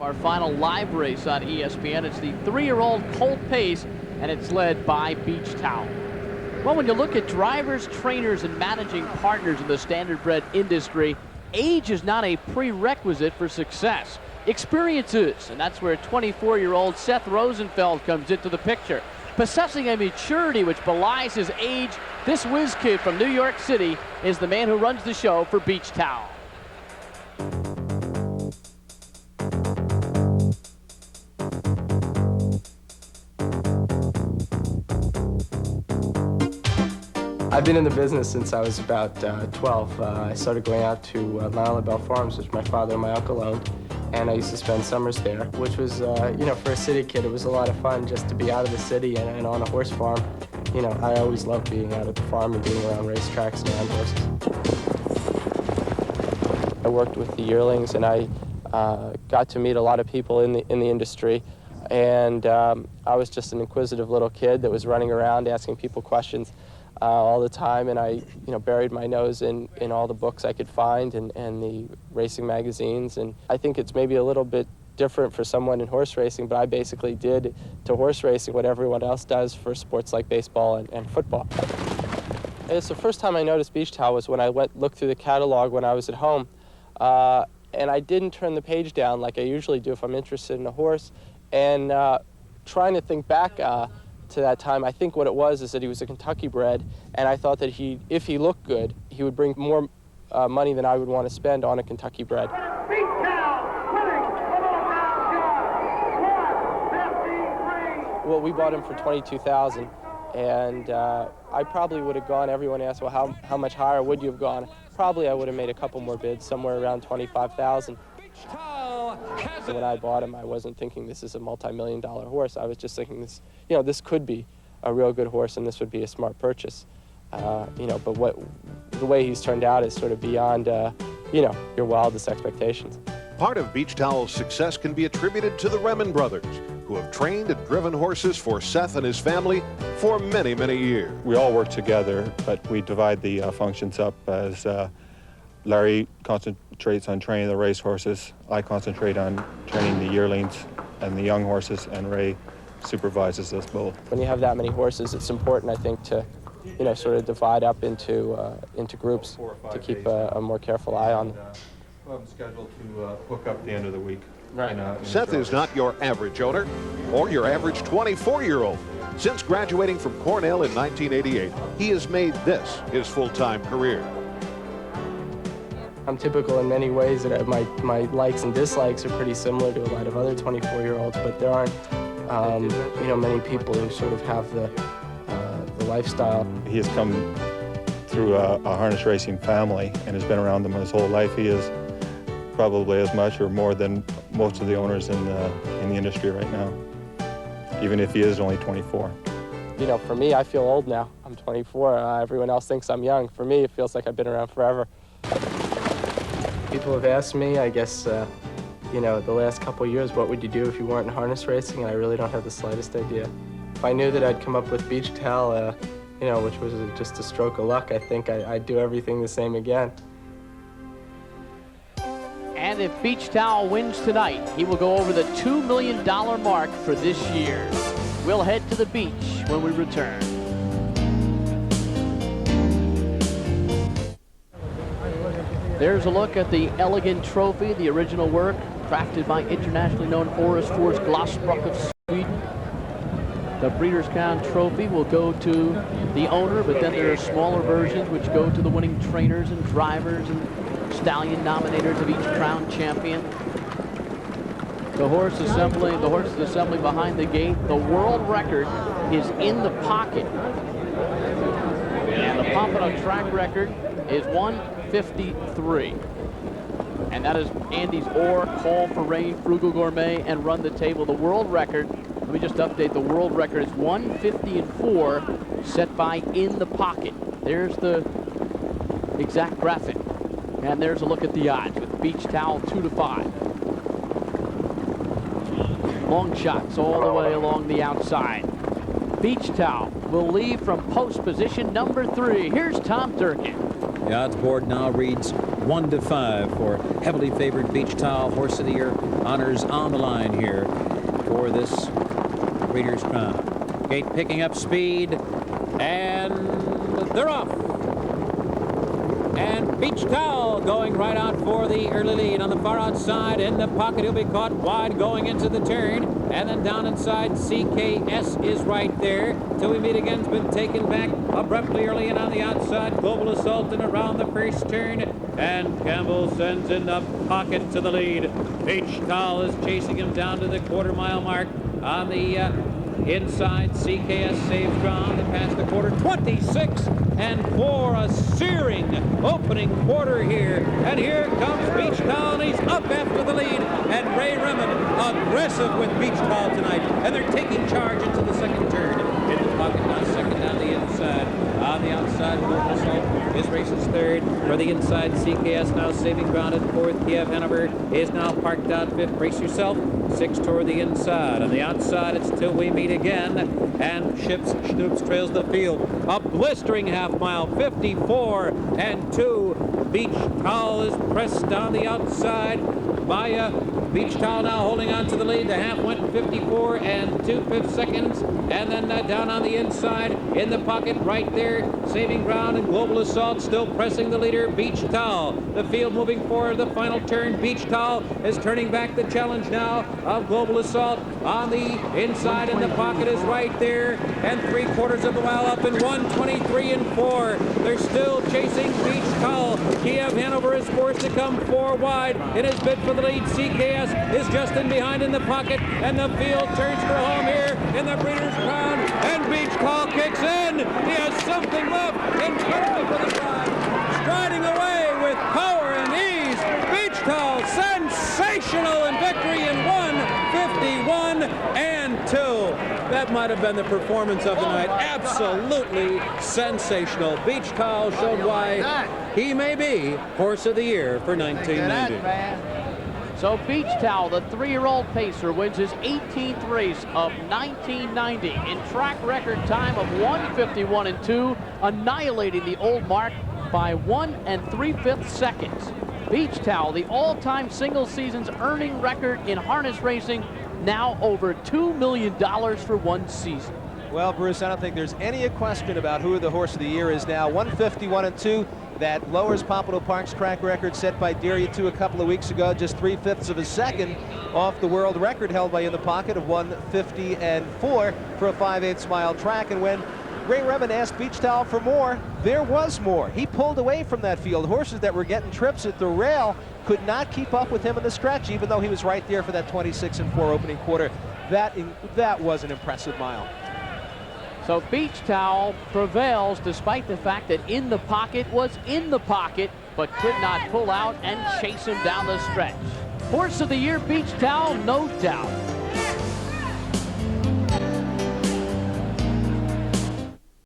Our final live race on ESPN. It's the 3-year-old Colt pace, and it's led by Beach Towel. Well, when you look at drivers, trainers, and managing partners in the standardbred industry, age is not a prerequisite for success. Experience is, and that's where 24-year-old Seth Rosenfeld comes into the picture. Possessing a maturity which belies his age, this whiz kid from New York City is the man who runs the show for Beach Towel. I've been in the business since I was about 12. I started going out to Mount LaBelle Farms, which my father and my uncle owned, and I used to spend summers there, which was, for a city kid, it was a lot of fun just to be out of the city and on a horse farm. You know, I always loved being out at the farm and being around racetracks and around horses. I worked with the yearlings, and I got to meet a lot of people in the industry, and I was just an inquisitive little kid that was running around asking people questions all the time, and I buried my nose in all the books I could find and the racing magazines. And I think it's maybe a little bit different for someone in horse racing, but I basically did to horse racing what everyone else does for sports like baseball and football. It's the first time I noticed Beach Towel was when I looked through the catalog when I was at home, and I didn't turn the page down like I usually do if I'm interested in a horse. And trying to think back to that time, I think what it was is that he was a Kentucky bred, and I thought that if he looked good, he would bring more money than I would want to spend on a Kentucky bred. Well, we bought him for $22,000, and I probably would have gone. Everyone asked, well, how much higher would you have gone? Probably I would have made a couple more bids, somewhere around $25,000. So when I bought him, I wasn't thinking this is a multi-million-dollar horse. I was just thinking this could be a real good horse, and this would be a smart purchase. But the way he's turned out is sort of beyond, your wildest expectations. Part of Beach Towel's success can be attributed to the Remen brothers, who have trained and driven horses for Seth and his family for many, many years. We all work together, but we divide the functions up as Larry concentrates on training the race horses. I concentrate on training the yearlings and the young horses, and Ray supervises us both. When you have that many horses, it's important, I think, to sort of divide up into groups to keep a more careful eye on them. We'll have them scheduled to hook up the end of the week. Right. Seth is not your average owner or your average 24-year-old. Since graduating from Cornell in 1988, he has made this his full-time career. I'm typical in many ways that my likes and dislikes are pretty similar to a lot of other 24-year-olds, but there aren't, many people who sort of have the lifestyle. He has come through a harness racing family and has been around them his whole life. He is probably as much or more than most of the owners in the industry right now, even if he is only 24. For me, I feel old now. I'm 24. Everyone else thinks I'm young. For me, it feels like I've been around forever. People have asked me, I guess, the last couple of years, what would you do if you weren't in harness racing? And I really don't have the slightest idea. If I knew that I'd come up with Beach Towel, which was just a stroke of luck, I think I'd do everything the same again. And if Beach Towel wins tonight, he will go over the $2 million mark for this year. We'll head to the beach when we return. There's a look at the Elegant Trophy, the original work crafted by internationally known Oris Force Glasbruch of Sweden. The Breeders' Crown Trophy will go to the owner, but then there are smaller versions which go to the winning trainers and drivers and stallion nominators of each crown champion. The horses assembly behind the gate. The world record is in the pocket. And the Pompano track record is 1:53. And that is Andy's Orr, Call for Rain, Frugal Gourmet, and Run the Table. The world record, let me just update, the world record is 1:50-4, set by In the Pocket. There's the exact graphic. And there's a look at the odds with Beach Towel 2-5. Long shots all the way along the outside. Beach Towel will leave from post position number 3. Here's Tom Durkin. The odds board now reads 1-5 for heavily favored Beach Towel. Horse of the Year honors on the line here for this Breeders' Crown. Gate picking up speed, and they're off. And Beach Towel going right out for the early lead on the far outside. In the pocket, he'll be caught wide going into the turn. And then down inside, CKS is right there. Till we meet again, has been taken back abruptly early and on the outside. Global Assault and around the first turn. And Campbell sends in the pocket to the lead. Beach Towel is chasing him down to the quarter-mile mark on the inside. CKS saves ground and past the quarter. 26 and 4, a searing opening quarter here. And here comes Beach Towel, and he's up after the lead. And Ray Remond aggressive with Beach Towel tonight. And they're taking charge into the second turn. In the pocket now, second down the inside. On the outside, Global Assault is races third. For the inside, CKS now saving ground at fourth. Kiev Hanover is now parked out fifth. Brace yourself. 6 toward the inside. On the outside, it's Till We Meet Again. And Schnoops trails the field. A blistering half mile, 54 and 2. Beach Towel is pressed on the outside by Beach Towel now holding on to the lead. The half went 54 and 2/5 seconds. And then down on the inside, in the pocket right there, saving ground, and Global Assault still pressing the leader, Beach Towel. The field moving forward, the final turn. Beach Towel is turning back the challenge now of Global Assault on the inside, and the pocket is right there, and 3/4 of the mile up in 1:23 and 4. They're still chasing Beach Towel. Kiev Hanover is forced to come 4 wide in his bid for the lead. CKS is just in behind in the pocket, and the field turns for home here in the Breeders' Crown, and Beach Towel kicks in. He has something left incredibly for the drive. Striding away with power and ease, Beach Towel sensational in victory in 1:51 and 2. That might have been the performance of the night. Absolutely sensational. Beach Towel showed why he may be Horse of the Year for 1990. So Beach Towel, the 3-year-old pacer, wins his 18th race of 1990 in track record time of 1:51 and 2, annihilating the old mark by 1 3/5 seconds. Beach Towel, the all-time single season's earning record in harness racing, now over $2 million for one season. Well, Bruce, I don't think there's any question about who the Horse of the Year is now. 1:51 and 2. That lowers Pompano Park's track record set by Deria 2 a couple of weeks ago, just 3/5 of a second off the world record held by In the Pocket of 1:50 and 4 for a 5/8 mile track. And when Ray Remond asked Beach Towel for more, there was more. He pulled away from that field. Horses that were getting trips at the rail could not keep up with him in the stretch, even though he was right there for that 26 and 4 opening quarter. That was an impressive mile. So Beach Towel prevails despite the fact that In the Pocket was in the pocket, but could not pull out and chase him down the stretch. Horse of the Year, Beach Towel, no doubt.